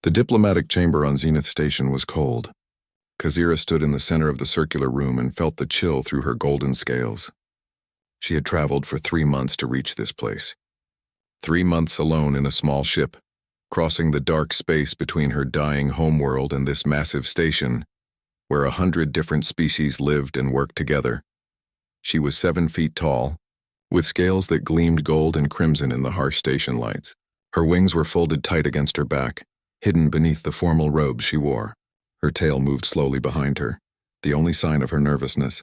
The diplomatic chamber on Zenith Station was cold. Kazira stood in the center of the circular room and felt the chill through her golden scales. She had traveled for 3 months to reach this place. 3 months alone in a small ship, crossing the dark space between her dying homeworld and this massive station, where 100 different species lived and worked together. She was 7 feet tall, with scales that gleamed gold and crimson in the harsh station lights. Her wings were folded tight against her back, hidden beneath the formal robes she wore. Her tail moved slowly behind her, the only sign of her nervousness.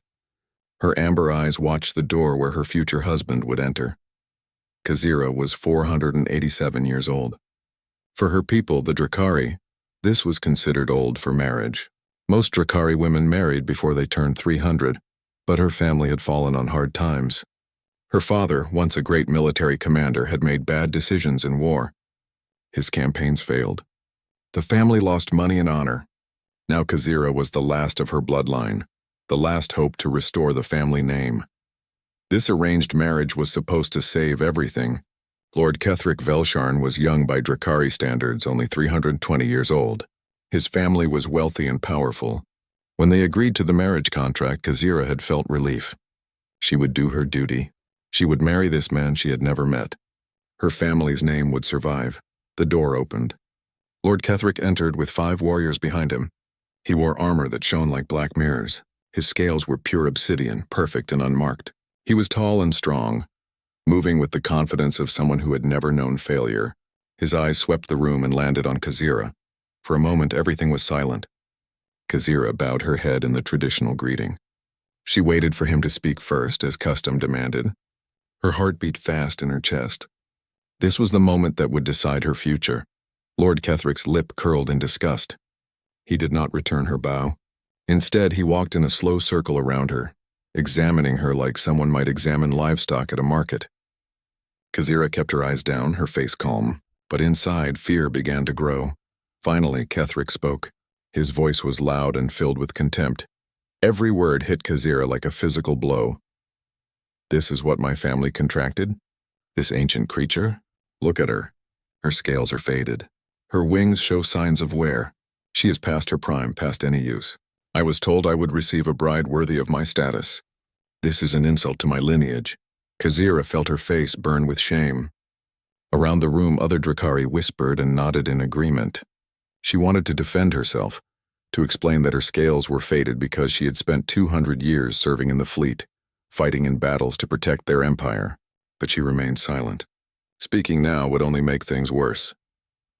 Her amber eyes watched the door where her future husband would enter. Kazira was 487 years old. For her people, the Drakari, this was considered old for marriage. Most Drakari women married before they turned 300, but her family had fallen on hard times. Her father, once a great military commander, had made bad decisions in war. His campaigns failed. The family lost money and honor. Now Kazira was the last of her bloodline, the last hope to restore the family name. This arranged marriage was supposed to save everything. Lord Ketheric Velsharn was young by Drakari standards, only 320 years old. His family was wealthy and powerful. When they agreed to the marriage contract, Kazira had felt relief. She would do her duty. She would marry this man she had never met. Her family's name would survive. The door opened. Lord Ketheric entered with 5 warriors behind him. He wore armor that shone like black mirrors. His scales were pure obsidian, perfect and unmarked. He was tall and strong, moving with the confidence of someone who had never known failure. His eyes swept the room and landed on Kazira. For a moment, everything was silent. Kazira bowed her head in the traditional greeting. She waited for him to speak first, as custom demanded. Her heart beat fast in her chest. This was the moment that would decide her future. Lord Ketheric's lip curled in disgust. He did not return her bow. Instead, he walked in a slow circle around her, examining her like someone might examine livestock at a market. Kazira kept her eyes down, her face calm, but inside, fear began to grow. Finally, Ketheric spoke. His voice was loud and filled with contempt. Every word hit Kazira like a physical blow. This is what my family contracted? This ancient creature? Look at her. Her scales are faded. Her wings show signs of wear. She is past her prime, past any use. I was told I would receive a bride worthy of my status. This is an insult to my lineage. Kazira felt her face burn with shame. Around the room, other Drakari whispered and nodded in agreement. She wanted to defend herself, to explain that her scales were faded because she had spent 200 years serving in the fleet, fighting in battles to protect their empire, but she remained silent. Speaking now would only make things worse.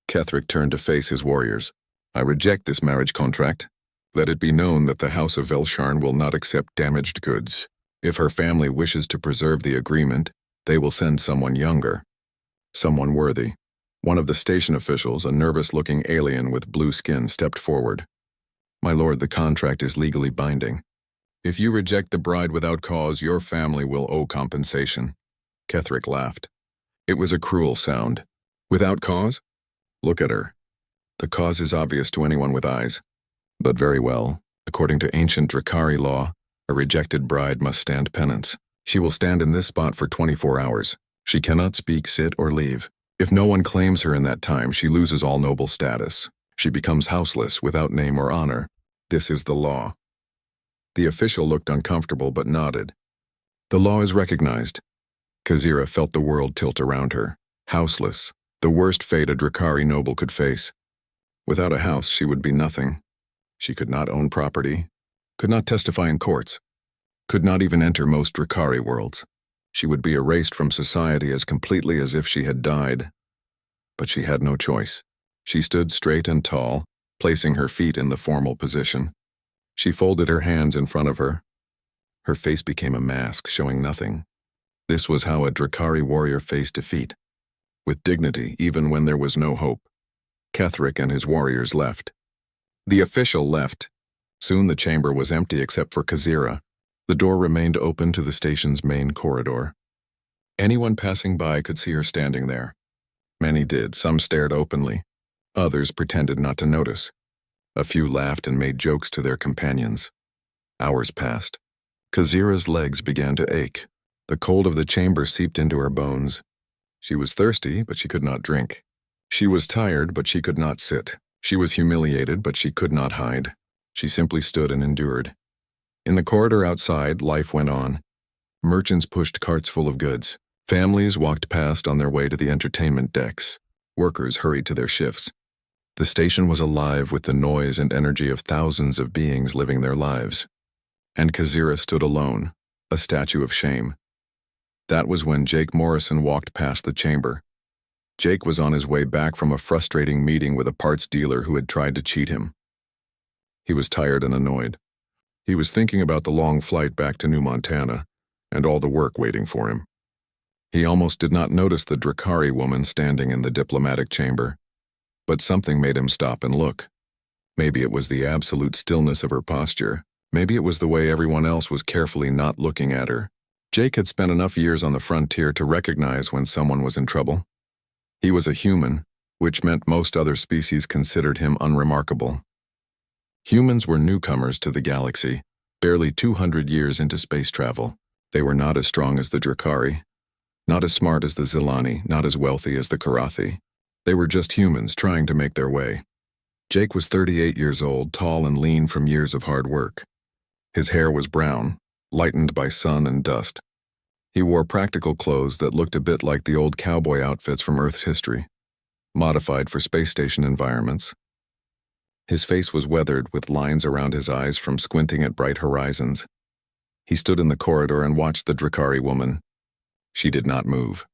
Ketheric turned to face his warriors. I reject this marriage contract. Let it be known that the House of Velsharn will not accept damaged goods. If her family wishes to preserve the agreement, they will send someone younger. Someone worthy. One of the station officials, a nervous-looking alien with blue skin, stepped forward. My lord, the contract is legally binding. If you reject the bride without cause, your family will owe compensation. Ketheric laughed. It was a cruel sound. Without cause? Look at her. The cause is obvious to anyone with eyes. But very well. According to ancient Drakari law, a rejected bride must stand penance. She will stand in this spot for 24 hours. She cannot speak, sit, or leave. If no one claims her in that time, she loses all noble status. She becomes houseless, without name or honor. This is the law. The official looked uncomfortable but nodded. The law is recognized. Kazira felt the world tilt around her. Houseless, the worst fate a Drakari noble could face. Without a house, she would be nothing. She could not own property, could not testify in courts, could not even enter most Drakari worlds. She would be erased from society as completely as if she had died. But she had no choice. She stood straight and tall, placing her feet in the formal position. She folded her hands in front of her. Her face became a mask, showing nothing. This was how a Drakari warrior faced defeat, with dignity even when there was no hope. Ketheric and his warriors left. The official left. Soon the chamber was empty except for Kazira. The door remained open to the station's main corridor. Anyone passing by could see her standing there. Many did, some stared openly. Others pretended not to notice. A few laughed and made jokes to their companions. Hours passed. Kazira's legs began to ache. The cold of the chamber seeped into her bones. She was thirsty, but she could not drink. She was tired, but she could not sit. She was humiliated, but she could not hide. She simply stood and endured. In the corridor outside, life went on. Merchants pushed carts full of goods. Families walked past on their way to the entertainment decks. Workers hurried to their shifts. The station was alive with the noise and energy of thousands of beings living their lives. And Kazira stood alone, a statue of shame. That was when Jake Morrison walked past the chamber. Jake was on his way back from a frustrating meeting with a parts dealer who had tried to cheat him. He was tired and annoyed. He was thinking about the long flight back to New Montana and all the work waiting for him. He almost did not notice the Drakari woman standing in the diplomatic chamber, but something made him stop and look. Maybe it was the absolute stillness of her posture. Maybe it was the way everyone else was carefully not looking at her. Jake had spent enough years on the frontier to recognize when someone was in trouble. He was a human, which meant most other species considered him unremarkable. Humans were newcomers to the galaxy, barely 200 years into space travel. They were not as strong as the Drakari, not as smart as the Zilani, not as wealthy as the Karathi. They were just humans trying to make their way. Jake was 38 years old, tall and lean from years of hard work. His hair was brown, lightened by sun and dust. He wore practical clothes that looked a bit like the old cowboy outfits from Earth's history, modified for space station environments. His face was weathered with lines around his eyes from squinting at bright horizons. He stood in the corridor and watched the Drakari woman. She did not move,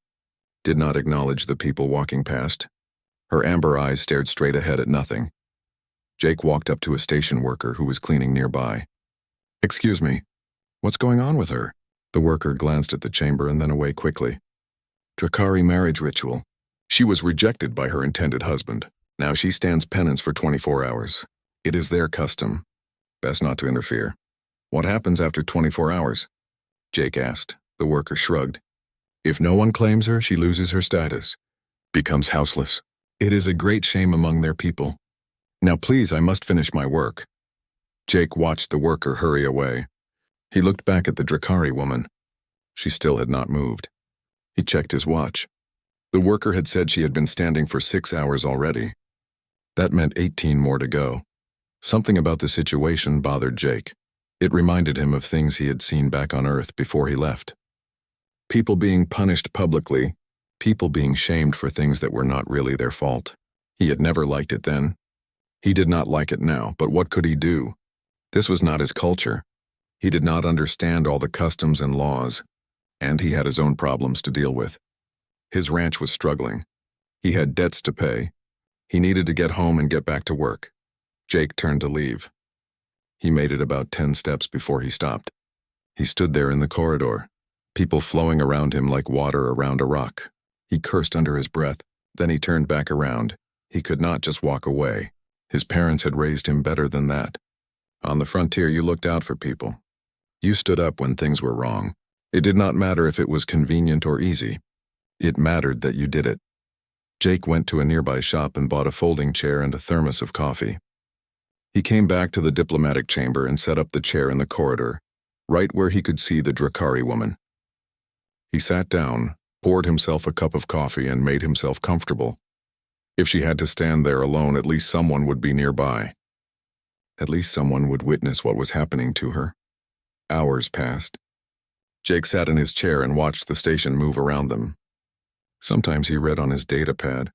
did not acknowledge the people walking past. Her amber eyes stared straight ahead at nothing. Jake walked up to a station worker who was cleaning nearby. "Excuse me, what's going on with her?" The worker glanced at the chamber and then away quickly. "Drakari marriage ritual. She was rejected by her intended husband. Now she stands penance for 24 hours. It is their custom. Best not to interfere." "What happens after 24 hours?" Jake asked. The worker shrugged. "If no one claims her, she loses her status, becomes houseless. It is a great shame among their people. Now please, I must finish my work." Jake watched the worker hurry away. He looked back at the Drakari woman. She still had not moved. He checked his watch. The worker had said she had been standing for 6 hours already. That meant 18 more to go. Something about the situation bothered Jake. It reminded him of things he had seen back on Earth before he left. People being punished publicly, people being shamed for things that were not really their fault. He had never liked it then. He did not like it now, but what could he do? This was not his culture. He did not understand all the customs and laws, and he had his own problems to deal with. His ranch was struggling. He had debts to pay. He needed to get home and get back to work. Jake turned to leave. He made it about 10 steps before he stopped. He stood there in the corridor, people flowing around him like water around a rock. He cursed under his breath, then he turned back around. He could not just walk away. His parents had raised him better than that. On the frontier, you looked out for people. You stood up when things were wrong. It did not matter if it was convenient or easy. It mattered that you did it. Jake went to a nearby shop and bought a folding chair and a thermos of coffee. He came back to the diplomatic chamber and set up the chair in the corridor, right where he could see the Drakari woman. He sat down, poured himself a cup of coffee, and made himself comfortable. If she had to stand there alone, at least someone would be nearby. At least someone would witness what was happening to her. Hours passed. Jake sat in his chair and watched the station move around them. Sometimes he read on his data pad.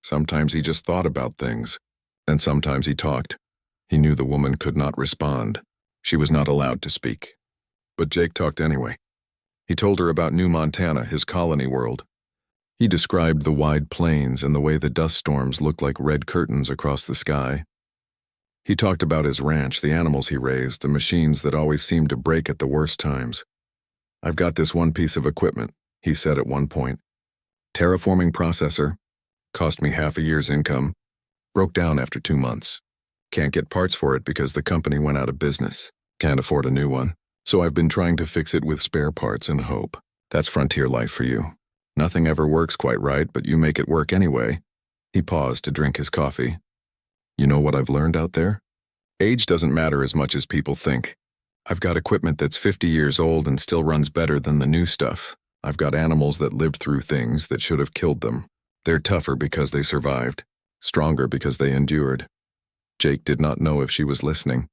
Sometimes he just thought about things. And sometimes he talked. He knew the woman could not respond. She was not allowed to speak. But Jake talked anyway. He told her about New Montana, his colony world. He described the wide plains and the way the dust storms looked like red curtains across the sky. He talked about his ranch, the animals he raised, the machines that always seemed to break at the worst times. "I've got this one piece of equipment," he said at one point. "Terraforming processor. Cost me half a year's income. Broke down after 2 months. Can't get parts for it because the company went out of business. Can't afford a new one. So I've been trying to fix it with spare parts and hope. That's frontier life for you. Nothing ever works quite right, but you make it work anyway." He paused to drink his coffee. "You know what I've learned out there? Age doesn't matter as much as people think. I've got equipment that's 50 years old and still runs better than the new stuff. I've got animals that lived through things that should have killed them. They're tougher because they survived. stronger because they endured. Jake did not know if she was listening.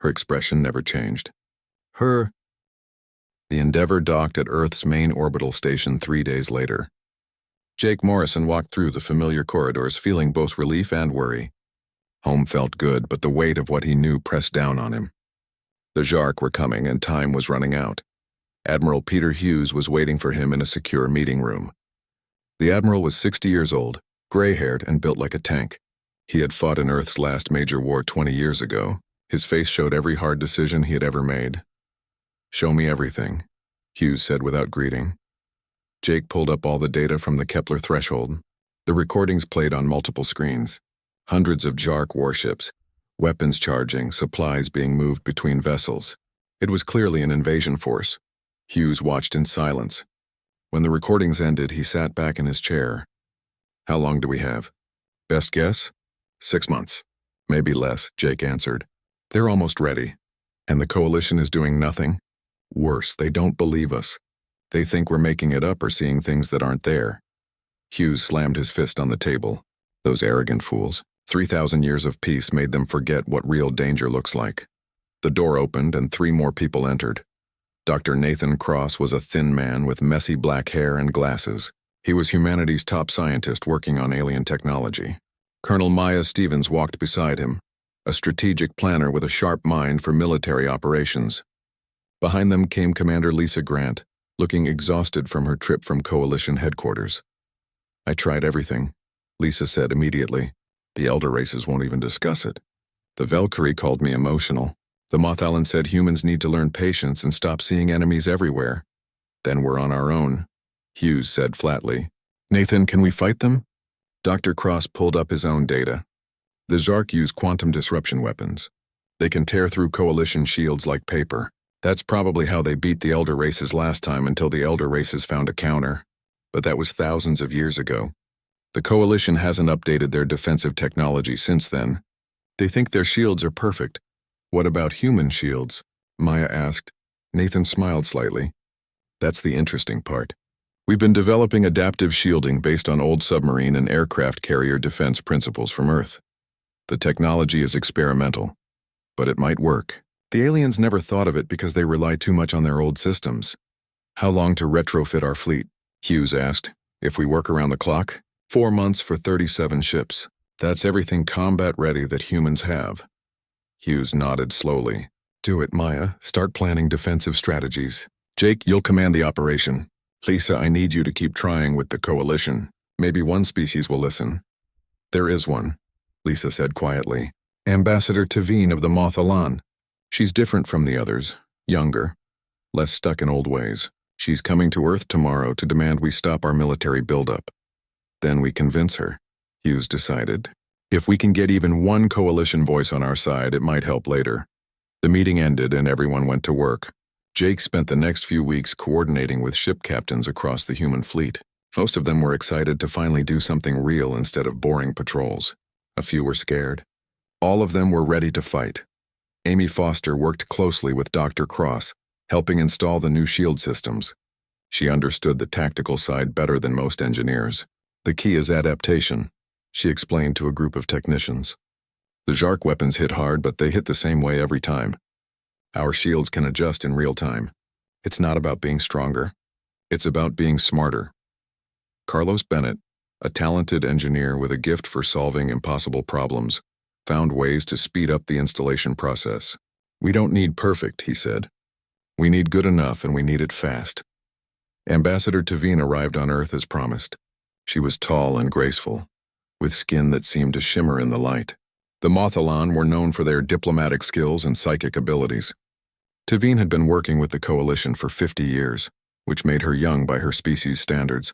Her expression never changed. The Endeavour docked at Earth's main orbital station 3 days later. Jake Morrison walked through the familiar corridors feeling both relief and worry. Home felt good, but the weight of what he knew pressed down on him. The Zark were coming and time was running out. Admiral Peter Hughes was waiting for him in a secure meeting room. The Admiral was 60 years old, gray-haired and built like a tank. He had fought in Earth's last major war 20 years ago. His face showed every hard decision he had ever made. "Show me everything," Hughes said without greeting. Jake pulled up all the data from the Kepler threshold. The recordings played on multiple screens. Hundreds of Zark warships, weapons charging, supplies being moved between vessels. It was clearly an invasion force. Hughes watched in silence. When the recordings ended, he sat back in his chair. "How long do we have?" "Best guess? 6 months. Maybe less," Jake answered. "They're almost ready. And the Coalition is doing nothing? Worse, they don't believe us. They think we're making it up or seeing things that aren't there." Hughes slammed his fist on the table. Those arrogant fools. 3,000 years of peace made them forget what real danger looks like. The door opened and 3 more people entered. Dr. Nathan Cross was a thin man with messy black hair and glasses. He was humanity's top scientist working on alien technology. Colonel Maya Stevens walked beside him, a strategic planner with a sharp mind for military operations. Behind them came Commander Lisa Grant, looking exhausted from her trip from Coalition headquarters. "I tried everything," Lisa said immediately. "The Elder races won't even discuss it. The Valkyrie called me emotional. The Mothalan said humans need to learn patience and stop seeing enemies everywhere. Then we're on our own," Hughes said flatly. "Nathan, can we fight them?" Dr. Cross pulled up his own data. The Zark use quantum disruption weapons. They can tear through Coalition shields like paper. That's probably how they beat the Elder races last time until the Elder races found a counter. But that was thousands of years ago. The Coalition hasn't updated their defensive technology since then. They think their shields are perfect. "What about human shields?" Maya asked. Nathan smiled slightly. "That's the interesting part. We've been developing adaptive shielding based on old submarine and aircraft carrier defense principles from Earth. The technology is experimental, but it might work. The aliens never thought of it because they rely too much on their old systems." "How long to retrofit our fleet?" Hughes asked. "If we work around the clock?" 4 months for 37 ships. That's everything combat-ready that humans have." Hughes nodded slowly. "Do it, Maya. Start planning defensive strategies. Jake, you'll command the operation. Lisa, I need you to keep trying with the Coalition. Maybe one species will listen." "There is one," Lisa said quietly. "Ambassador Tavine of the Mothalan. She's different from the others, younger, less stuck in old ways. She's coming to Earth tomorrow to demand we stop our military buildup. Then we convince her," Hughes decided. "If we can get even one Coalition voice on our side, it might help later." The meeting ended and everyone went to work. Jake spent the next few weeks coordinating with ship captains across the human fleet. Most of them were excited to finally do something real instead of boring patrols. A few were scared. All of them were ready to fight. Amy Foster worked closely with Dr. Cross, helping install the new shield systems. She understood the tactical side better than most engineers. "The key is adaptation," she explained to a group of technicians. "The Zark weapons hit hard, but they hit the same way every time. Our shields can adjust in real time. It's not about being stronger. It's about being smarter." Carlos Bennett, a talented engineer with a gift for solving impossible problems, found ways to speed up the installation process. "We don't need perfect," he said. "We need good enough, and we need it fast." Ambassador Tavine arrived on Earth as promised. She was tall and graceful, with skin that seemed to shimmer in the light. The Mothalan were known for their diplomatic skills and psychic abilities. Tavine had been working with the Coalition for 50 years, which made her young by her species' standards.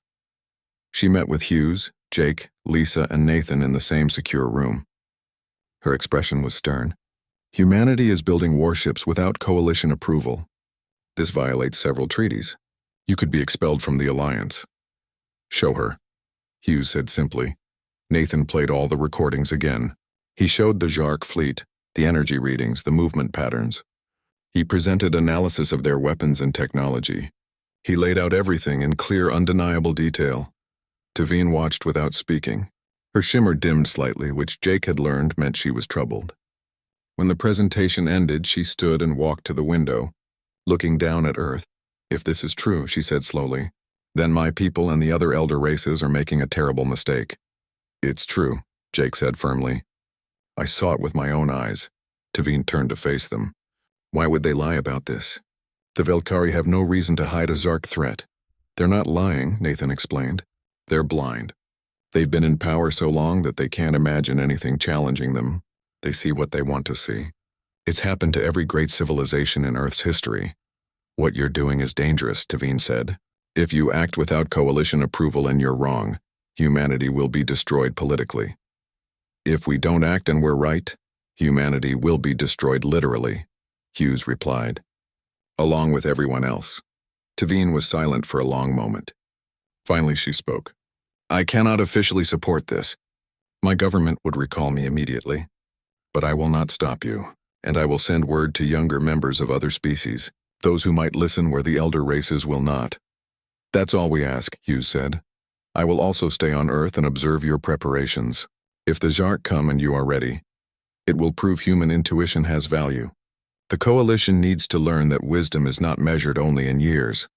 She met with Hughes, Jake, Lisa, and Nathan in the same secure room. Her expression was stern. "Humanity is building warships without Coalition approval. This violates several treaties. You could be expelled from the Alliance." "Show her," Hughes said simply. Nathan played all the recordings again. He showed the Zark fleet, the energy readings, the movement patterns. He presented analysis of their weapons and technology. He laid out everything in clear, undeniable detail. Tavine watched without speaking. Her shimmer dimmed slightly, which Jake had learned meant she was troubled. When the presentation ended, she stood and walked to the window, looking down at Earth. "If this is true," she said slowly, "then my people and the other elder races are making a terrible mistake." "It's true," Jake said firmly. "I saw it with my own eyes." Tavine turned to face them. "Why would they lie about this? The Velkari have no reason to hide a Zark threat." "They're not lying," Nathan explained. "They're blind. They've been in power so long that they can't imagine anything challenging them. They see what they want to see. It's happened to every great civilization in Earth's history." "What you're doing is dangerous," Tavine said. "If you act without coalition approval and you're wrong, humanity will be destroyed politically. If we don't act and we're right, humanity will be destroyed literally," Hughes replied, "along with everyone else." Tavine was silent for a long moment. Finally she spoke. "I cannot officially support this. My government would recall me immediately. But I will not stop you, and I will send word to younger members of other species, those who might listen where the elder races will not. That's all we ask," Hughes said. "I will also stay on Earth and observe your preparations. If the Zark come and you are ready, it will prove human intuition has value. The Coalition needs to learn that wisdom is not measured only in years."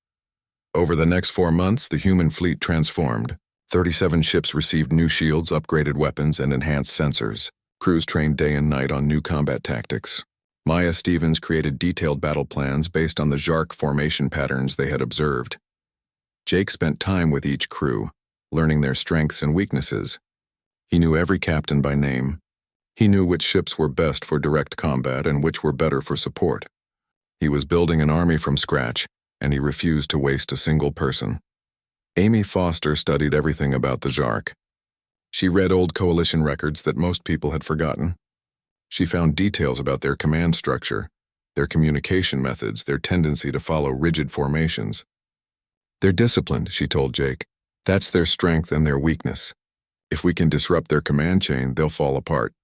Over the next 4 months, the human fleet transformed. 37 ships received new shields, upgraded weapons, and enhanced sensors. Crews trained day and night on new combat tactics. Maya Stevens created detailed battle plans based on the Zark formation patterns they had observed. Jake spent time with each crew, learning their strengths and weaknesses. He knew every captain by name. He knew which ships were best for direct combat and which were better for support. He was building an army from scratch, and he refused to waste a single person. Amy Foster studied everything about the Zark. She read old Coalition records that most people had forgotten. She found details about their command structure, their communication methods, their tendency to follow rigid formations. "They're disciplined," she told Jake. "That's their strength and their weakness. If we can disrupt their command chain, they'll fall apart."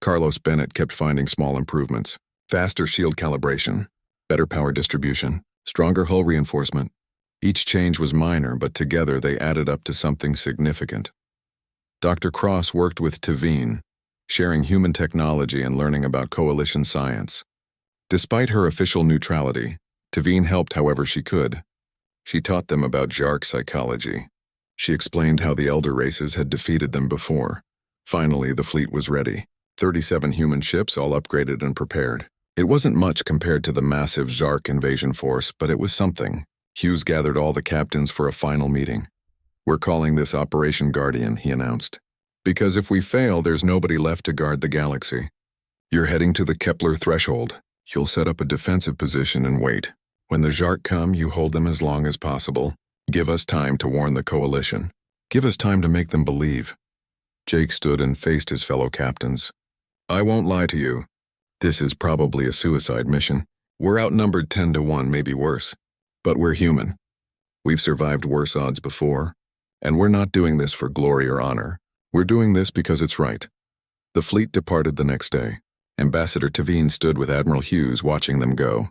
Carlos Bennett kept finding small improvements. Faster shield calibration, better power distribution, stronger hull reinforcement. Each change was minor, but together they added up to something significant. Dr. Cross worked with Tavine, sharing human technology and learning about Coalition science. Despite her official neutrality, Tavine helped however she could. She taught them about Zark psychology. She explained how the elder races had defeated them before. Finally, the fleet was ready. 37 human ships, all upgraded and prepared. It wasn't much compared to the massive Zark invasion force, but it was something. Hughes gathered all the captains for a final meeting. "We're calling this Operation Guardian," he announced. "Because if we fail, there's nobody left to guard the galaxy. You're heading to the Kepler threshold. You'll set up a defensive position and wait. When the Zark come, you hold them as long as possible. Give us time to warn the Coalition. Give us time to make them believe." Jake stood and faced his fellow captains. "I won't lie to you. This is probably a suicide mission. We're outnumbered 10 to 1, maybe worse. But we're human. We've survived worse odds before, and we're not doing this for glory or honor. We're doing this because it's right." The fleet departed the next day. Ambassador Tavine stood with Admiral Hughes watching them go.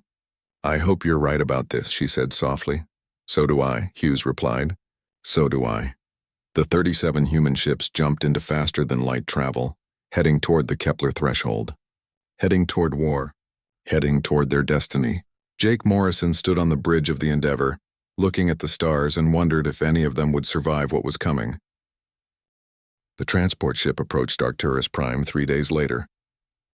"I hope you're right about this," she said softly. "So do I," Hughes replied. "So do I." The 37 human ships jumped into faster-than-light travel, heading toward the Kepler threshold. Heading toward war. Heading toward their destiny. Jake Morrison stood on the bridge of the Endeavor, looking at the stars and wondered if any of them would survive what was coming. The transport ship approached Arcturus Prime 3 days later.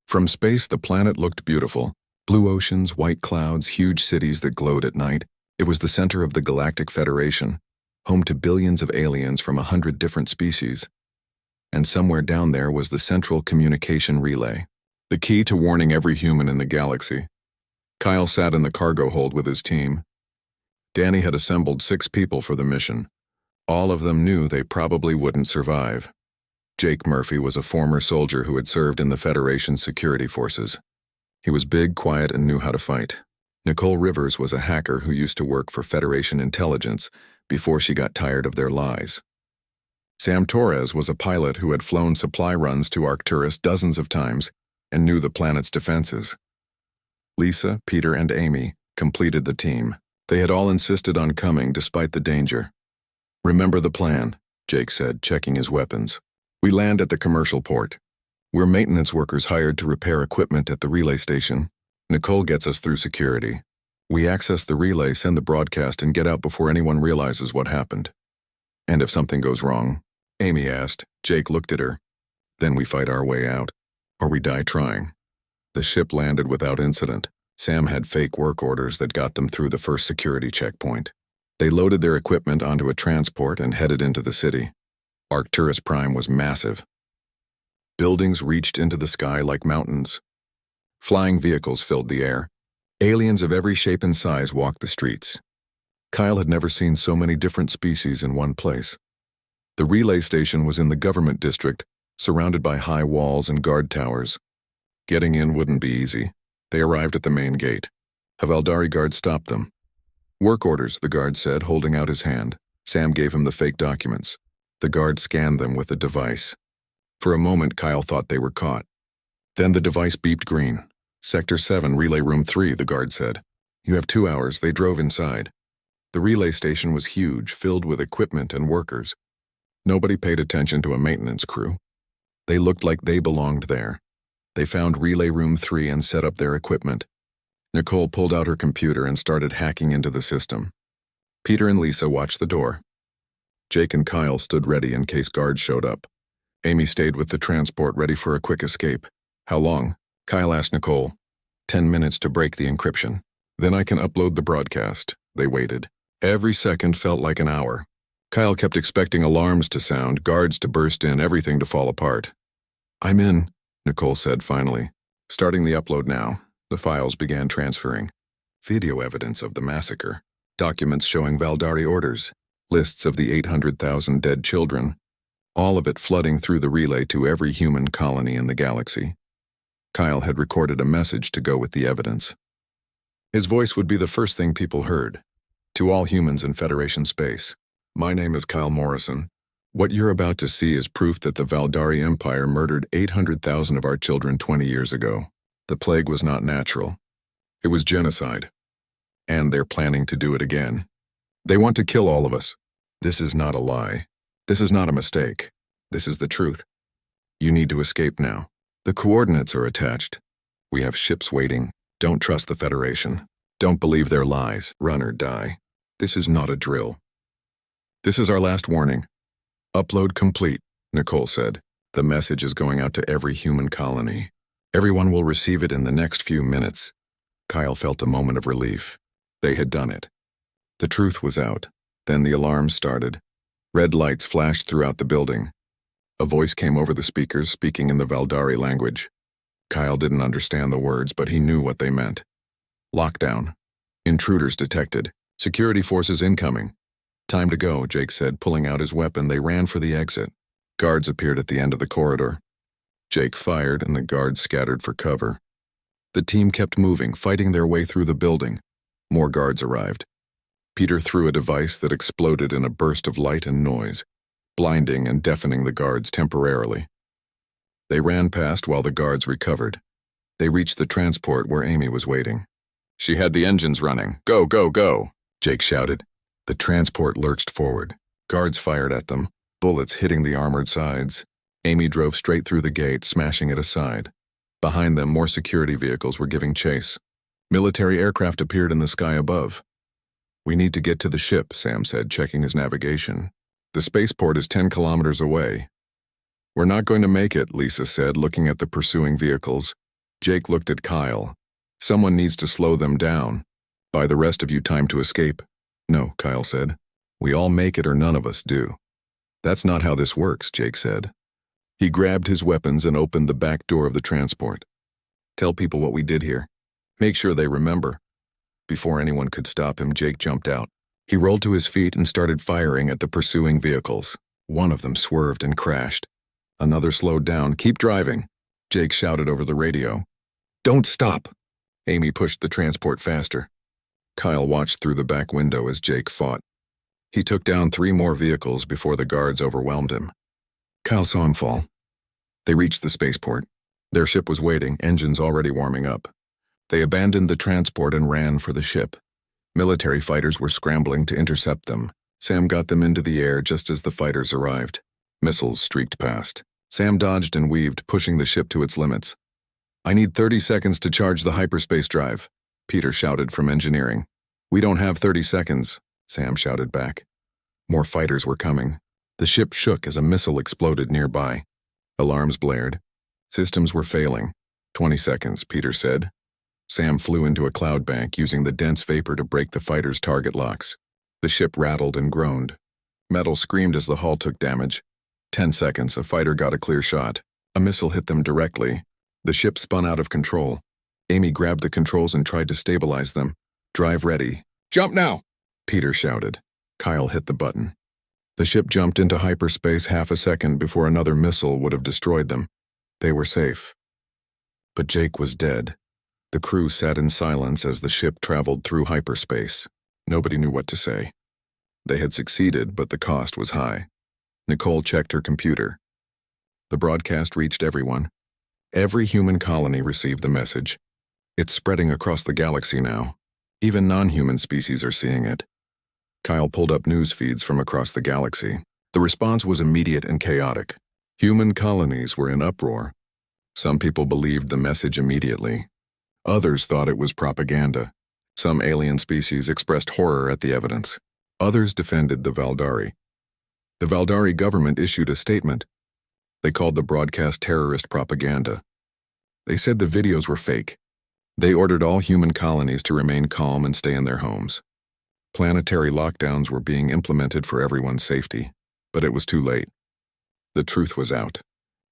From space, the planet looked beautiful. Blue oceans, white clouds, huge cities that glowed at night. It was the center of the Galactic Federation, home to billions of aliens from 100 different species. And somewhere down there was the central communication relay, the key to warning every human in the galaxy. Kyle sat in the cargo hold with his team. Danny had assembled 6 people for the mission. All of them knew they probably wouldn't survive. Jake Murphy was a former soldier who had served in the Federation's security forces. He was big, quiet, and knew how to fight. Nicole Rivers was a hacker who used to work for Federation intelligence before she got tired of their lies. Sam Torres was a pilot who had flown supply runs to Arcturus dozens of times and knew the planet's defenses. Lisa, Peter, and Amy completed the team. They had all insisted on coming despite the danger. "Remember the plan," Jake said, checking his weapons. We land at the commercial port. We're maintenance workers hired to repair equipment at the relay station. Nicole gets us through security. We access the relay, send the broadcast, and get out before anyone realizes what happened. And if something goes wrong? Amy asked. Jake looked at her. Then we fight our way out. Or we die trying. The ship landed without incident. Sam had fake work orders that got them through the first security checkpoint. They loaded their equipment onto a transport and headed into the city. Arcturus Prime was massive. Buildings reached into the sky like mountains. Flying vehicles filled the air. Aliens of every shape and size walked the streets. Kyle had never seen so many different species in one place. The relay station was in the government district, surrounded by high walls and guard towers. Getting in wouldn't be easy. They arrived at the main gate. A Valdari guard stopped them. Work orders, the guard said, holding out his hand. Sam gave him the fake documents. The guard scanned them with a device. For a moment, Kyle thought they were caught. Then the device beeped green. Sector 7, Relay Room 3, the guard said. You have 2 hours. They drove inside. The relay station was huge, filled with equipment and workers. Nobody paid attention to a maintenance crew. They looked like they belonged there. They found Relay Room 3 and set up their equipment. Nicole pulled out her computer and started hacking into the system. Peter and Lisa watched the door. Jake and Kyle stood ready in case guards showed up. Amy stayed with the transport, ready for a quick escape. How long? Kyle asked Nicole. 10 minutes to break the encryption. Then I can upload the broadcast. They waited. Every second felt like an hour. Kyle kept expecting alarms to sound, guards to burst in, everything to fall apart. I'm in, Nicole said finally. Starting the upload now. The files began transferring. Video evidence of the massacre. Documents showing Valdari orders. Lists of the 800,000 dead children. All of it flooding through the relay to every human colony in the galaxy. Kyle had recorded a message to go with the evidence. His voice would be the first thing people heard. To all humans in Federation space. My name is Kyle Morrison. What you're about to see is proof that the Valdari Empire murdered 800,000 of our children 20 years ago. The plague was not natural. It was genocide. And they're planning to do it again. They want to kill all of us. This is not a lie. This is not a mistake. This is the truth. You need to escape now. The coordinates are attached. We have ships waiting. Don't trust the Federation. Don't believe their lies. Run or die. This is not a drill. This is our last warning. Upload complete, Nicole said. The message is going out to every human colony. Everyone will receive it in the next few minutes. Kyle felt a moment of relief. They had done it. The truth was out. Then the alarms started. Red lights flashed throughout the building. A voice came over the speakers, speaking in the Valdari language. Kyle didn't understand the words, but he knew what they meant. Lockdown. Intruders detected. Security forces incoming. Time to go, Jake said, pulling out his weapon. They ran for the exit. Guards appeared at the end of the corridor. Jake fired, and the guards scattered for cover. The team kept moving, fighting their way through the building. More guards arrived. Peter threw a device that exploded in a burst of light and noise, blinding and deafening the guards temporarily. They ran past while the guards recovered. They reached the transport where Amy was waiting. She had the engines running. Go, go, go, Jake shouted. The transport lurched forward. Guards fired at them, bullets hitting the armored sides. Amy drove straight through the gate, smashing it aside. Behind them, more security vehicles were giving chase. Military aircraft appeared in the sky above. We need to get to the ship, Sam said, checking his navigation. The spaceport is 10 kilometers away. We're not going to make it, Lisa said, looking at the pursuing vehicles. Jake looked at Kyle. Someone needs to slow them down. Buy the rest of you time to escape. No, Kyle said. We all make it or none of us do. That's not how this works, Jake said. He grabbed his weapons and opened the back door of the transport. Tell people what we did here. Make sure they remember. Before anyone could stop him, Jake jumped out. He rolled to his feet and started firing at the pursuing vehicles. One of them swerved and crashed. Another slowed down. Keep driving, Jake shouted over the radio. Don't stop. Amy pushed the transport faster. Kyle watched through the back window as Jake fought. He took down 3 more vehicles before the guards overwhelmed him. Kyle saw him fall. They reached the spaceport. Their ship was waiting, engines already warming up. They abandoned the transport and ran for the ship. Military fighters were scrambling to intercept them. Sam got them into the air just as the fighters arrived. Missiles streaked past. Sam dodged and weaved, pushing the ship to its limits. "I need 30 seconds to charge the hyperspace drive," Peter shouted from engineering. "We don't have 30 seconds," Sam shouted back. More fighters were coming. The ship shook as a missile exploded nearby. Alarms blared. Systems were failing. 20 seconds, Peter said. Sam flew into a cloud bank, using the dense vapor to break the fighters' target locks. The ship rattled and groaned. Metal screamed as the hull took damage. 10 seconds, a fighter got a clear shot. A missile hit them directly. The ship spun out of control. Amy grabbed the controls and tried to stabilize them. "Drive ready." "Jump now!" Peter shouted. Kyle hit the button. The ship jumped into hyperspace half a second before another missile would have destroyed them. They were safe. But Jake was dead. The crew sat in silence as the ship traveled through hyperspace. Nobody knew what to say. They had succeeded, but the cost was high. Nicole checked her computer. The broadcast reached everyone. Every human colony received the message. It's spreading across the galaxy now. Even non-human species are seeing it. Kyle pulled up news feeds from across the galaxy. The response was immediate and chaotic. Human colonies were in uproar. Some people believed the message immediately. Others thought it was propaganda. Some alien species expressed horror at the evidence. Others defended the Valdari. The Valdari government issued a statement. They called the broadcast terrorist propaganda. They said the videos were fake. They ordered all human colonies to remain calm and stay in their homes. Planetary lockdowns were being implemented for everyone's safety, but it was too late. The truth was out,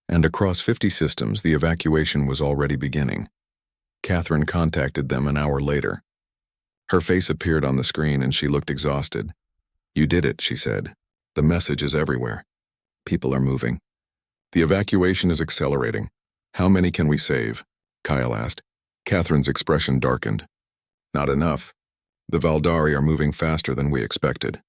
and across 50 systems, the evacuation was already beginning. Catherine contacted them an hour later. Her face appeared on the screen and she looked exhausted. "You did it," she said. "The message is everywhere. People are moving. The evacuation is accelerating. How many can we save?" Kyle asked. Catherine's expression darkened. "Not enough. The Valdari are moving faster than we expected.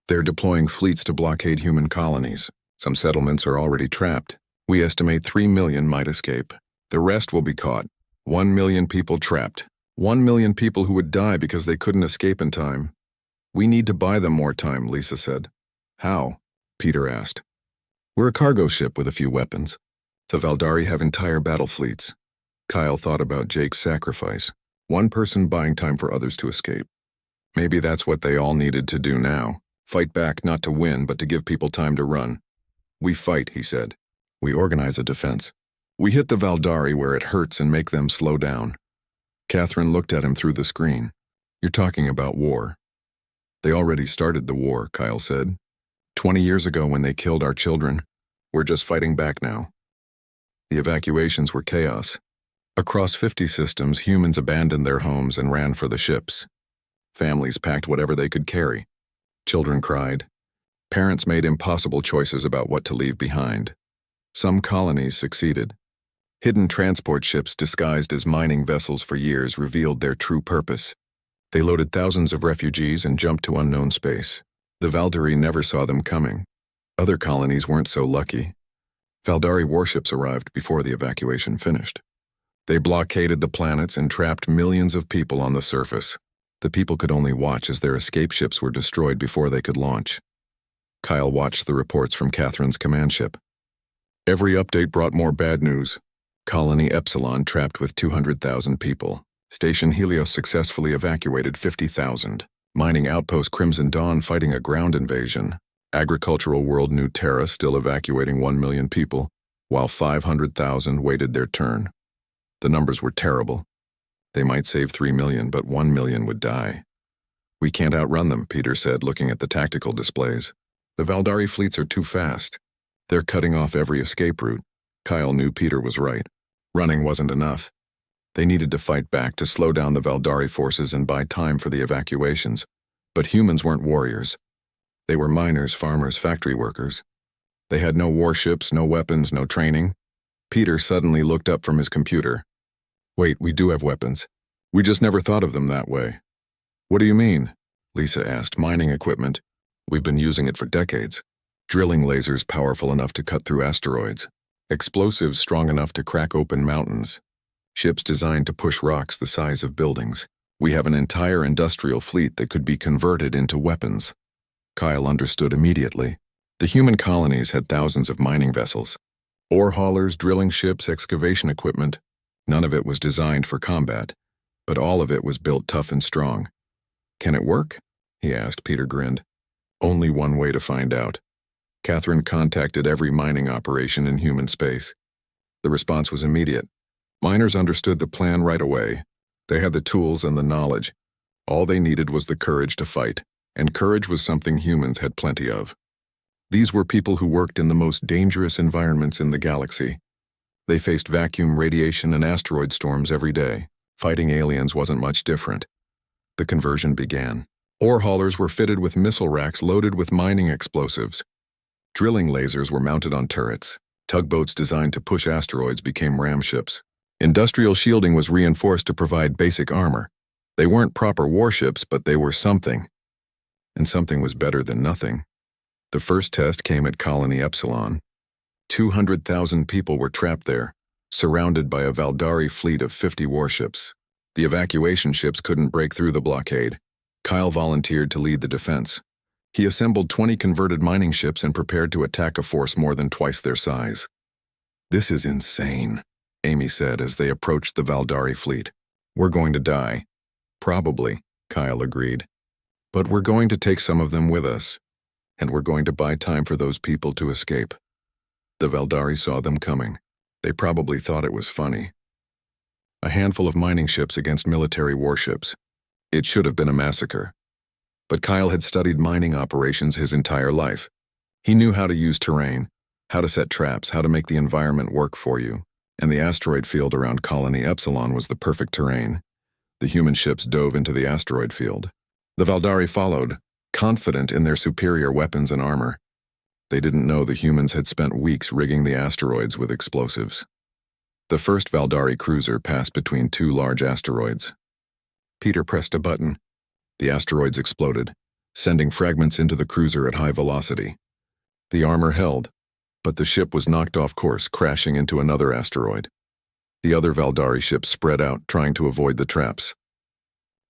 They're deploying fleets to blockade human colonies. Some settlements are already trapped. We estimate 3 million might escape. The rest will be caught. 1 million people trapped. 1 million people who would die because they couldn't escape in time. We need to buy them more time," Lisa said. "How?" Peter asked. "We're a cargo ship with a few weapons. The Valdari have entire battle fleets." Kyle thought about Jake's sacrifice. One person buying time for others to escape. Maybe that's what they all needed to do now. Fight back, not to win, but to give people time to run. "We fight," he said. "We organize a defense. We hit the Valdari where it hurts and make them slow down." Catherine looked at him through the screen. "You're talking about war." "They already started the war," Kyle said. 20 years ago when they killed our children. We're just fighting back now." The evacuations were chaos. Across 50 systems, humans abandoned their homes and ran for the ships. Families packed whatever they could carry. Children cried. Parents made impossible choices about what to leave behind. Some colonies succeeded. Hidden transport ships disguised as mining vessels for years revealed their true purpose. They loaded thousands of refugees and jumped to unknown space. The Valdari never saw them coming. Other colonies weren't so lucky. Valdari warships arrived before the evacuation finished. They blockaded the planets and trapped millions of people on the surface. The people could only watch as their escape ships were destroyed before they could launch. Kyle watched the reports from Catherine's command ship. Every update brought more bad news. Colony Epsilon trapped with 200,000 people. Station Helios successfully evacuated 50,000. Mining outpost Crimson Dawn fighting a ground invasion. Agricultural world New Terra still evacuating 1 million people, while 500,000 waited their turn. The numbers were terrible. They might save 3 million, but 1 million would die. "We can't outrun them," Peter said, looking at the tactical displays. "The Valdari fleets are too fast. They're cutting off every escape route." Kyle knew Peter was right. Running wasn't enough. They needed to fight back to slow down the Valdari forces and buy time for the evacuations. But humans weren't warriors. They were miners, farmers, factory workers. They had no warships, no weapons, no training. Peter suddenly looked up from his computer. "Wait, we do have weapons. We just never thought of them that way." "What do you mean?" Lisa asked. "Mining equipment. We've been using it for decades. Drilling lasers powerful enough to cut through asteroids. Explosives strong enough to crack open mountains. Ships designed to push rocks the size of buildings. We have an entire industrial fleet that could be converted into weapons." Kyle understood immediately. The human colonies had thousands of mining vessels. Ore haulers, drilling ships, excavation equipment. None of it was designed for combat, but all of it was built tough and strong. "Can it work?" he asked. Peter grinned. "Only one way to find out." Catherine contacted every mining operation in human space. The response was immediate. Miners understood the plan right away. They had the tools and the knowledge. All they needed was the courage to fight, and courage was something humans had plenty of. These were people who worked in the most dangerous environments in the galaxy. They faced vacuum, radiation, and asteroid storms every day. Fighting aliens wasn't much different. The conversion began. Ore haulers were fitted with missile racks loaded with mining explosives. Drilling lasers were mounted on turrets. Tugboats designed to push asteroids became ram ships. Industrial shielding was reinforced to provide basic armor. They weren't proper warships, but they were something. And something was better than nothing. The first test came at Colony Epsilon. 200,000 people were trapped there, surrounded by a Valdari fleet of 50 warships. The evacuation ships couldn't break through the blockade. Kyle volunteered to lead the defense. He assembled 20 converted mining ships and prepared to attack a force more than twice their size. "This is insane," Amy said as they approached the Valdari fleet. "We're going to die." "Probably," Kyle agreed. "But we're going to take some of them with us, and we're going to buy time for those people to escape." The Valdari saw them coming. They probably thought it was funny. A handful of mining ships against military warships. It should have been a massacre. But Kyle had studied mining operations his entire life. He knew how to use terrain, how to set traps, how to make the environment work for you, and the asteroid field around Colony Epsilon was the perfect terrain. The human ships dove into the asteroid field. The Valdari followed, confident in their superior weapons and armor. They didn't know the humans had spent weeks rigging the asteroids with explosives. The first Valdari cruiser passed between two large asteroids. Peter pressed a button. The asteroids exploded, sending fragments into the cruiser at high velocity. The armor held, but the ship was knocked off course, crashing into another asteroid. The other Valdari ships spread out, trying to avoid the traps.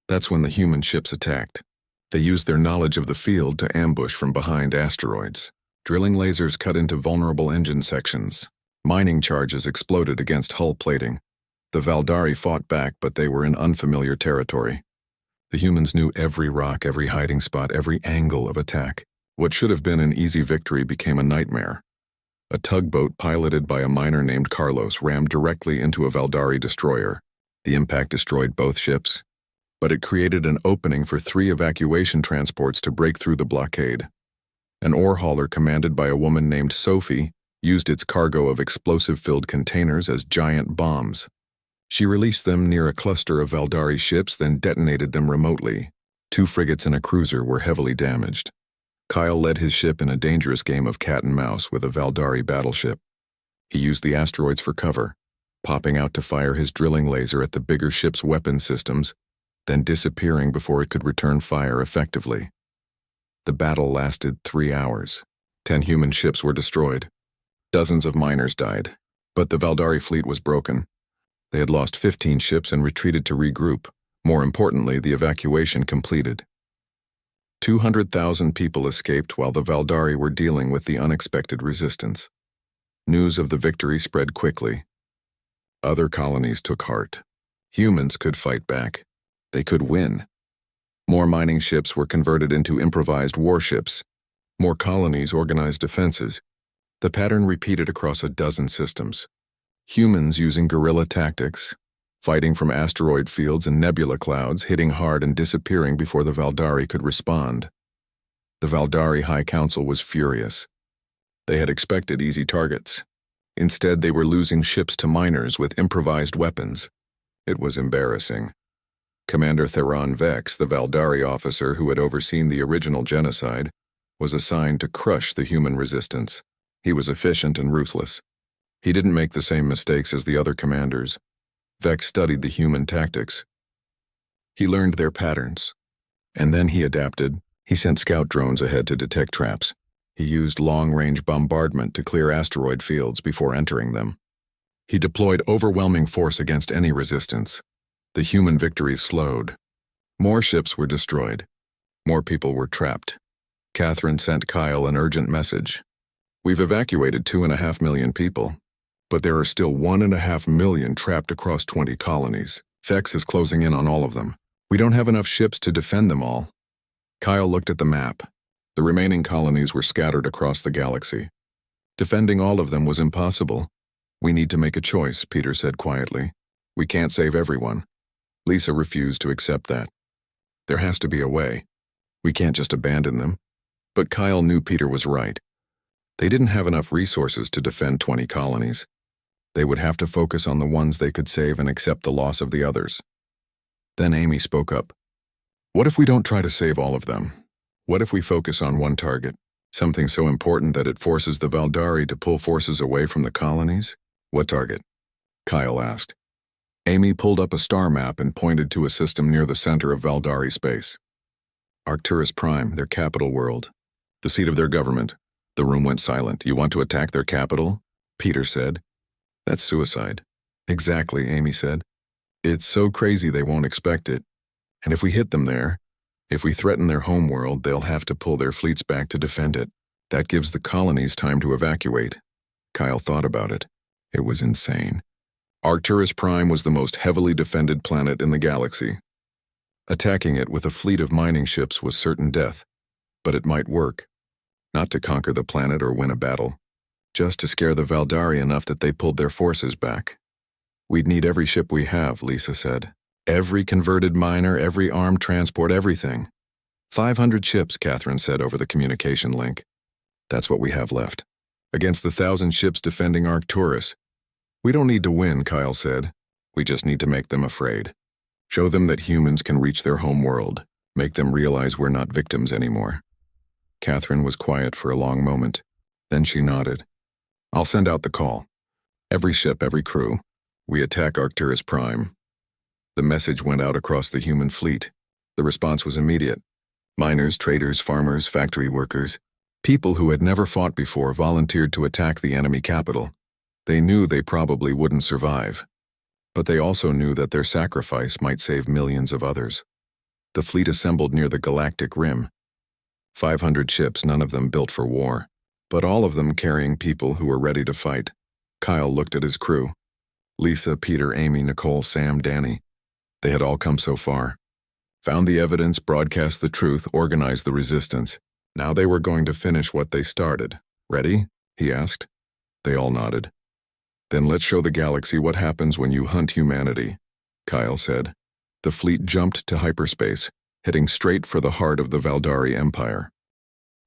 That's when the human ships attacked. They used their knowledge of the field to ambush from behind asteroids. Drilling lasers cut into vulnerable engine sections. Mining charges exploded against hull plating. The Valdari fought back, but they were in unfamiliar territory. The humans knew every rock, every hiding spot, every angle of attack. What should have been an easy victory became a nightmare. A tugboat piloted by a miner named Carlos rammed directly into a Valdari destroyer. The impact destroyed both ships, but it created an opening for 3 evacuation transports to break through the blockade. An ore hauler commanded by a woman named Sophie used its cargo of explosive-filled containers as giant bombs. She released them near a cluster of Valdari ships, then detonated them remotely. 2 frigates and a cruiser were heavily damaged. Kyle led his ship in a dangerous game of cat and mouse with a Valdari battleship. He used the asteroids for cover, popping out to fire his drilling laser at the bigger ship's weapon systems, then disappearing before it could return fire effectively. The battle lasted 3 hours. 10 human ships were destroyed. Dozens of miners died, but the Valdari fleet was broken. They had lost 15 ships and retreated to regroup. More importantly, the evacuation completed. 200,000 people escaped while the Valdari were dealing with the unexpected resistance. News of the victory spread quickly. Other colonies took heart. Humans could fight back. They could win. More mining ships were converted into improvised warships. More colonies organized defenses. The pattern repeated across a dozen systems. Humans using guerrilla tactics, fighting from asteroid fields and nebula clouds, hitting hard and disappearing before the Valdari could respond. The Valdari High Council was furious. They had expected easy targets. Instead, they were losing ships to miners with improvised weapons. It was embarrassing. Commander Theron Vex, the Valdari officer who had overseen the original genocide, was assigned to crush the human resistance. He was efficient and ruthless. He didn't make the same mistakes as the other commanders. Vex studied the human tactics. He learned their patterns. And then he adapted. He sent scout drones ahead to detect traps. He used long-range bombardment to clear asteroid fields before entering them. He deployed overwhelming force against any resistance. The human victories slowed. More ships were destroyed. More people were trapped. Catherine sent Kyle an urgent message. "We've evacuated 2.5 million people. But there are still 1.5 million trapped across 20 colonies. Vex is closing in on all of them. We don't have enough ships to defend them all. Kyle looked at the map. The remaining colonies were scattered across the galaxy. Defending all of them was impossible. We need to make a choice, Peter said quietly. We can't save everyone. Lisa refused to accept that. There has to be a way. We can't just abandon them. But Kyle knew Peter was right. They didn't have enough resources to defend 20 colonies. They would have to focus on the ones they could save and accept the loss of the others. Then Amy spoke up. What if we don't try to save all of them? What if we focus on one target? Something so important that it forces the Valdari to pull forces away from the colonies? What target? Kyle asked. Amy pulled up a star map and pointed to a system near the center of Valdari space. Arcturus Prime, their capital world. The seat of their government. The room went silent. You want to attack their capital? Peter said. That's suicide. Exactly, Amy said. It's so crazy they won't expect it. And if we hit them there, if we threaten their home world, they'll have to pull their fleets back to defend it. That gives the colonies time to evacuate. Kyle thought about it. It was insane. Arcturus Prime was the most heavily defended planet in the galaxy. Attacking it with a fleet of mining ships was certain death, but it might work. Not to conquer the planet or win a battle, just to scare the Valdari enough that they pulled their forces back. We'd need every ship we have, Lisa said. Every converted miner, every armed transport, everything. 500 ships, Catherine said over the communication link. That's what we have left. Against the 1,000 ships defending Arcturus. We don't need to win, Kyle said. We just need to make them afraid. Show them that humans can reach their home world. Make them realize we're not victims anymore. Catherine was quiet for a long moment. Then she nodded. I'll send out the call. Every ship, every crew. We attack Arcturus Prime. The message went out across the human fleet. The response was immediate. Miners, traders, farmers, factory workers, people who had never fought before volunteered to attack the enemy capital. They knew they probably wouldn't survive. But they also knew that their sacrifice might save millions of others. The fleet assembled near the Galactic Rim. 500 ships, none of them built for war, but all of them carrying people who were ready to fight. Kyle looked at his crew. Lisa, Peter, Amy, Nicole, Sam, Danny. They had all come so far. Found the evidence, broadcast the truth, organized the resistance. Now they were going to finish what they started. Ready? He asked. They all nodded. Then let's show the galaxy what happens when you hunt humanity, Kyle said. The fleet jumped to hyperspace, heading straight for the heart of the Valdari Empire.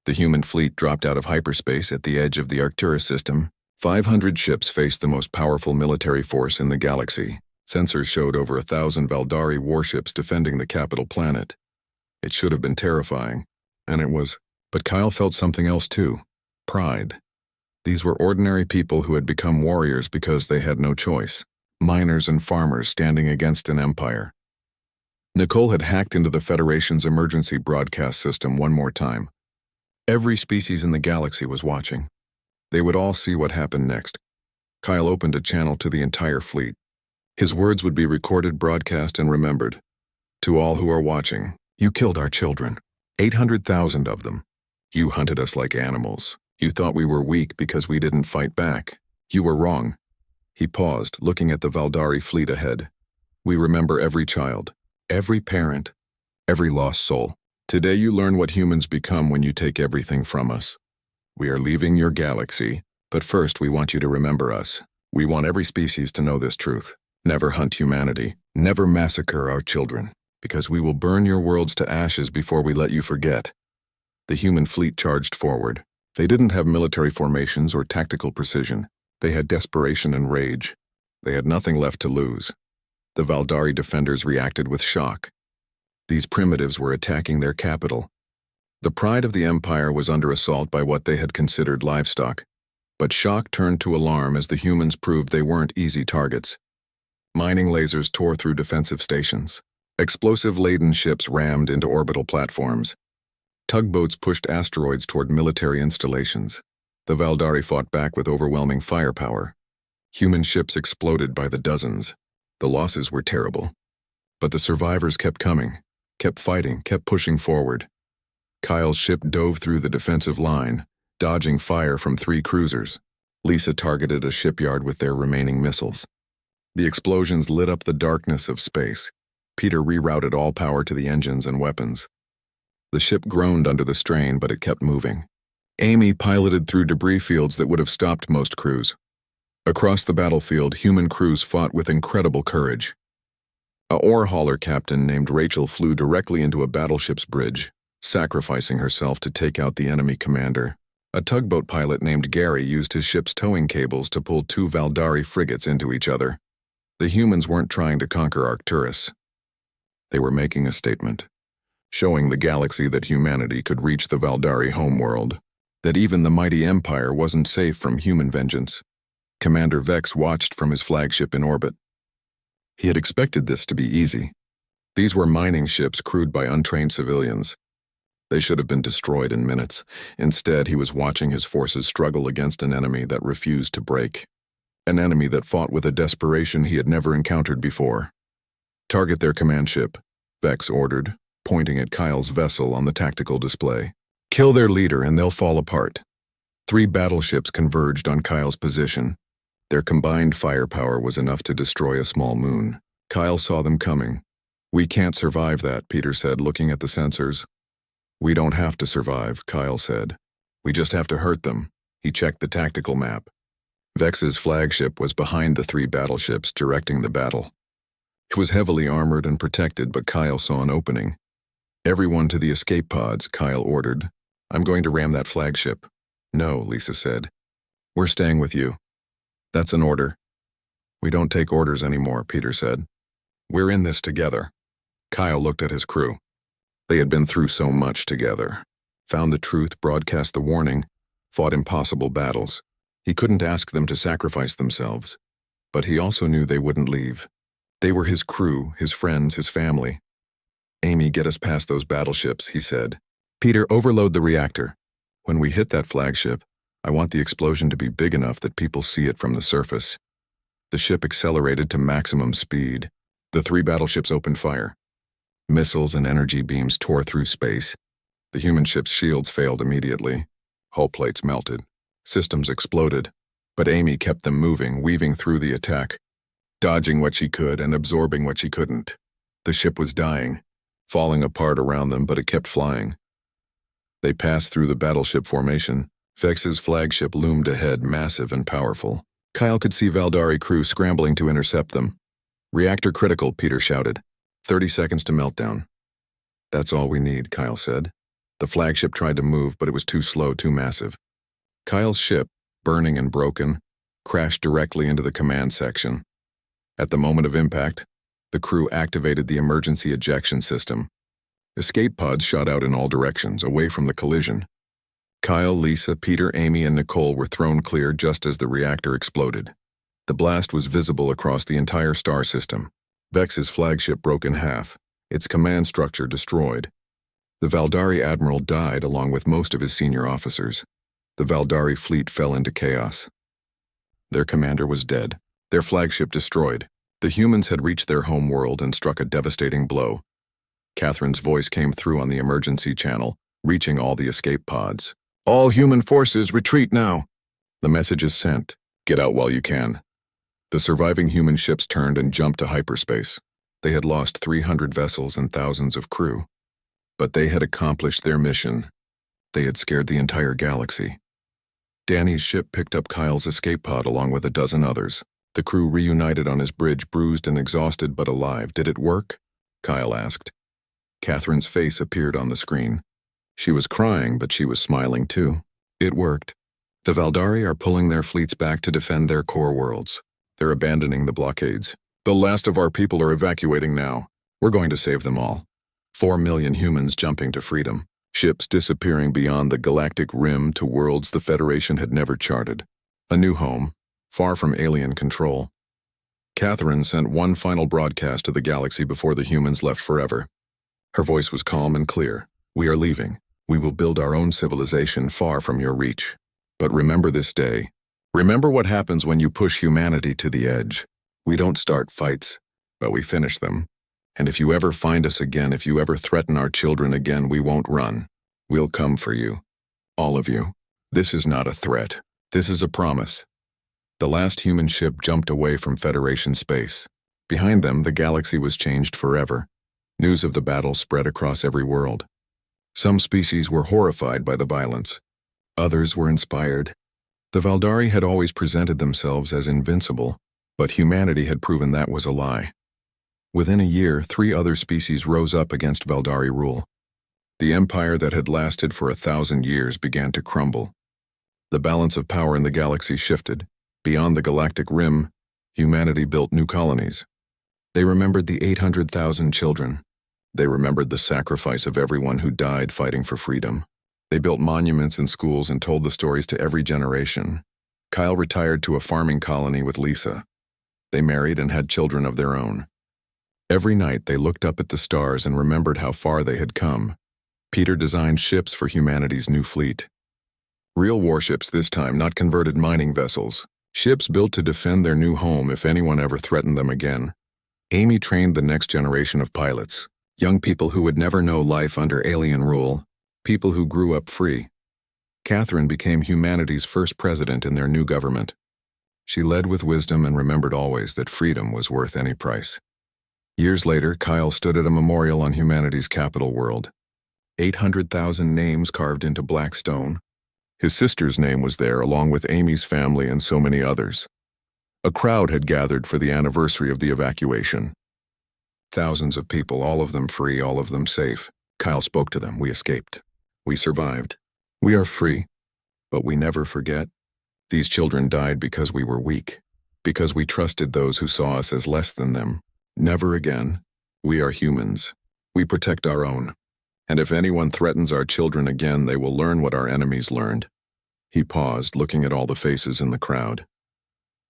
The human fleet dropped out of hyperspace at the edge of the Arcturus system. 500 ships faced the most powerful military force in the galaxy. Sensors showed over 1,000 Valdari warships defending the capital planet. It should have been terrifying, and it was. But Kyle felt something else too. Pride. These were ordinary people who had become warriors because they had no choice. Miners and farmers standing against an empire. Nicole had hacked into the Federation's emergency broadcast system one more time. Every species in the galaxy was watching. They would all see what happened next. Kyle opened a channel to the entire fleet. His words would be recorded, broadcast, and remembered. To all who are watching, you killed our children. 800,000 of them. You hunted us like animals. You thought we were weak because we didn't fight back. You were wrong. He paused, looking at the Valdari fleet ahead. We remember every child, every parent, every lost soul. Today you learn what humans become when you take everything from us. We are leaving your galaxy, but first we want you to remember us. We want every species to know this truth. Never hunt humanity. Never massacre our children, because we will burn your worlds to ashes before we let you forget. The human fleet charged forward. They didn't have military formations or tactical precision. They had desperation and rage. They had nothing left to lose. The Valdari defenders reacted with shock. These primitives were attacking their capital. The pride of the empire was under assault by what they had considered livestock. But shock turned to alarm as the humans proved they weren't easy targets. Mining lasers tore through defensive stations. Explosive-laden ships rammed into orbital platforms. Tugboats pushed asteroids toward military installations. The Valdari fought back with overwhelming firepower. Human ships exploded by the dozens. The losses were terrible. But the survivors kept coming, kept fighting, kept pushing forward. Kyle's ship dove through the defensive line, dodging fire from 3 cruisers. Lisa targeted a shipyard with their remaining missiles. The explosions lit up the darkness of space. Peter rerouted all power to the engines and weapons. The ship groaned under the strain, but it kept moving. Amy piloted through debris fields that would have stopped most crews. Across the battlefield, human crews fought with incredible courage. A ore hauler captain named Rachel flew directly into a battleship's bridge, sacrificing herself to take out the enemy commander. A tugboat pilot named Gary used his ship's towing cables to pull two Valdari frigates into each other. The humans weren't trying to conquer Arcturus. They were making a statement, showing the galaxy that humanity could reach the Valdari homeworld, that even the mighty Empire wasn't safe from human vengeance. Commander Vex watched from his flagship in orbit. He had expected this to be easy. These were mining ships crewed by untrained civilians. They should have been destroyed in minutes. Instead, he was watching his forces struggle against an enemy that refused to break. An enemy that fought with a desperation he had never encountered before. "Target their command ship," Vex ordered, pointing at Kyle's vessel on the tactical display. "Kill their leader and they'll fall apart." 3 battleships converged on Kyle's position. Their combined firepower was enough to destroy a small moon. Kyle saw them coming. "We can't survive that," Peter said, looking at the sensors. "We don't have to survive," Kyle said. "We just have to hurt them." He checked the tactical map. Vex's flagship was behind the 3 battleships, directing the battle. It was heavily armored and protected, but Kyle saw an opening. "Everyone to the escape pods," Kyle ordered. "I'm going to ram that flagship." "No," Lisa said. "We're staying with you." "That's an order." "We don't take orders anymore," Peter said. "We're in this together." Kyle looked at his crew. They had been through so much together. Found the truth, broadcast the warning, fought impossible battles. He couldn't ask them to sacrifice themselves, but he also knew they wouldn't leave. They were his crew, his friends, his family. "Amy, get us past those battleships," he said. "Peter, overload the reactor. When we hit that flagship, I want the explosion to be big enough that people see it from the surface." The ship accelerated to maximum speed. The 3 battleships opened fire. Missiles and energy beams tore through space. The human ship's shields failed immediately. Hull plates melted. Systems exploded. But Amy kept them moving, weaving through the attack, dodging what she could and absorbing what she couldn't. The ship was dying, falling apart around them, but it kept flying. They passed through the battleship formation. Vex's flagship loomed ahead, massive and powerful. Kyle could see Valdari crew scrambling to intercept them. "Reactor critical," Peter shouted. 30 seconds to meltdown." "That's all we need," Kyle said. The flagship tried to move, but it was too slow, too massive. Kyle's ship, burning and broken, crashed directly into the command section. At the moment of impact, the crew activated the emergency ejection system. Escape pods shot out in all directions, away from the collision. Kyle, Lisa, Peter, Amy, and Nicole were thrown clear just as the reactor exploded. The blast was visible across the entire star system. Vex's flagship broke in half, its command structure destroyed. The Valdari admiral died along with most of his senior officers. The Valdari fleet fell into chaos. Their commander was dead, their flagship destroyed. The humans had reached their home world and struck a devastating blow. Catherine's voice came through on the emergency channel, reaching all the escape pods. "All human forces, retreat now." The message is sent. Get out while you can. The surviving human ships turned and jumped to hyperspace. They had lost 300 vessels and thousands of crew. But they had accomplished their mission. They had scared the entire galaxy. Danny's ship picked up Kyle's escape pod along with a dozen others. The crew reunited on his bridge, bruised and exhausted but alive. "Did it work?" Kyle asked. Catherine's face appeared on the screen. She was crying, but she was smiling too. "It worked. The Valdari are pulling their fleets back to defend their core worlds. They're abandoning the blockades. The last of our people are evacuating now. We're going to save them all. 4 million humans jumping to freedom. Ships disappearing beyond the galactic rim to worlds the Federation had never charted. A new home, far from alien control." Catherine sent one final broadcast to the galaxy before the humans left forever. Her voice was calm and clear. "We are leaving. We will build our own civilization far from your reach. But remember this day. Remember what happens when you push humanity to the edge. We don't start fights, but we finish them. And if you ever find us again, if you ever threaten our children again, we won't run. We'll come for you. All of you. This is not a threat. This is a promise. The last human ship jumped away from Federation space. Behind them, the galaxy was changed forever. News of the battle spread across every world. Some species were horrified by the violence. Others were inspired. The Valdari had always presented themselves as invincible, but humanity had proven that was a lie. Within a year, 3 other species rose up against Valdari rule. The empire that had lasted for 1,000 years began to crumble. The balance of power in the galaxy shifted. Beyond the galactic rim, humanity built new colonies. They remembered the 800,000 children. They remembered the sacrifice of everyone who died fighting for freedom. They built monuments in schools and told the stories to every generation. Kyle retired to a farming colony with Lisa. They married and had children of their own. Every night they looked up at the stars and remembered how far they had come. Peter designed ships for humanity's new fleet. Real warships this time, not converted mining vessels. Ships built to defend their new home if anyone ever threatened them again. Amy trained the next generation of pilots. Young people who would never know life under alien rule, people who grew up free. Catherine became humanity's first president in their new government. She led with wisdom and remembered always that freedom was worth any price. Years later, Kyle stood at a memorial on humanity's capital world. 800,000 names carved into black stone. His sister's name was there, along with Amy's family and so many others. A crowd had gathered for the anniversary of the evacuation. Thousands of people, all of them free, all of them safe. Kyle spoke to them. We escaped. We survived. We are free. But we never forget. These children died because we were weak. Because we trusted those who saw us as less than them. Never again. We are humans. We protect our own. And if anyone threatens our children again, they will learn what our enemies learned. He paused, looking at all the faces in the crowd.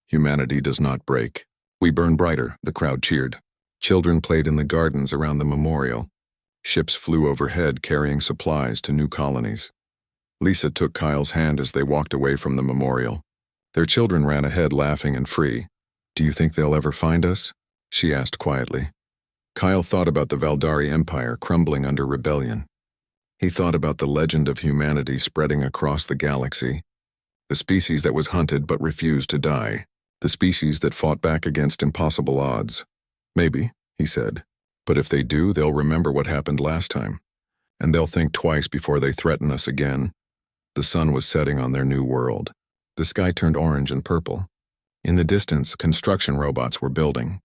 Humanity does not break. We burn brighter, the crowd cheered. Children played in the gardens around the memorial. Ships flew overhead carrying supplies to new colonies. Lisa took Kyle's hand as they walked away from the memorial. Their children ran ahead laughing and free. Do you think they'll ever find us? She asked quietly. Kyle thought about the Valdari Empire crumbling under rebellion. He thought about the legend of humanity spreading across the galaxy. The species that was hunted but refused to die. The species that fought back against impossible odds. Maybe, he said. But if they do, they'll remember what happened last time. And they'll think twice before they threaten us again. The sun was setting on their new world. The sky turned orange and purple. In the distance, construction robots were building.